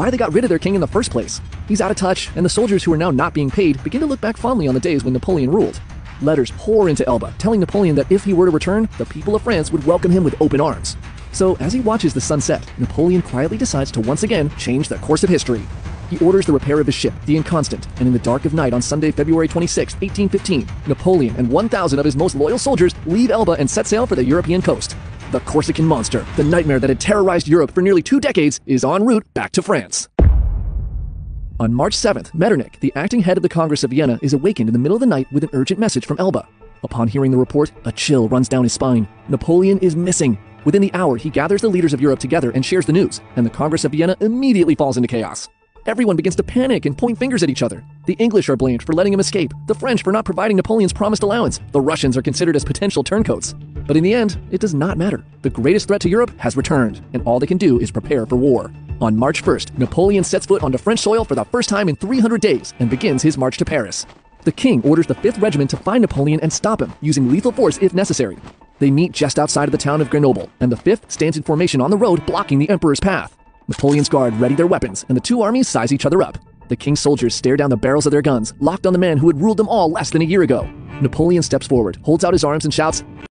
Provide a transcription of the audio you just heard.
why they got rid of their king in the first place. He's out of touch, and the soldiers who are now not being paid begin to look back fondly on the days when Napoleon ruled. Letters pour into Elba, telling Napoleon that if he were to return, the people of France would welcome him with open arms. So, as he watches the sun set, Napoleon quietly decides to once again change the course of history. He orders the repair of his ship, the Inconstant, and in the dark of night on Sunday, February 26, 1815, Napoleon and 1,000 of his most loyal soldiers leave Elba and set sail for the European coast. The Corsican monster, the nightmare that had terrorized Europe for nearly 2 decades, is en route back to France. On March 7th, Metternich, the acting head of the Congress of Vienna, is awakened in the middle of the night with an urgent message from Elba. Upon hearing the report, a chill runs down his spine. Napoleon is missing. Within the hour, he gathers the leaders of Europe together and shares the news, and the Congress of Vienna immediately falls into chaos. Everyone begins to panic and point fingers at each other. The English are blamed for letting him escape, the French for not providing Napoleon's promised allowance, the Russians are considered as potential turncoats. But in the end, it does not matter. The greatest threat to Europe has returned, and all they can do is prepare for war. On March 1st, Napoleon sets foot onto French soil for the first time in 300 days and begins his march to Paris. The king orders the 5th Regiment to find Napoleon and stop him, using lethal force if necessary. They meet just outside of the town of Grenoble, and the 5th stands in formation on the road blocking the emperor's path. Napoleon's guard ready their weapons, and the two armies size each other up. The king's soldiers stare down the barrels of their guns, locked on the man who had ruled them all less than a year ago. Napoleon steps forward, holds out his arms and shouts,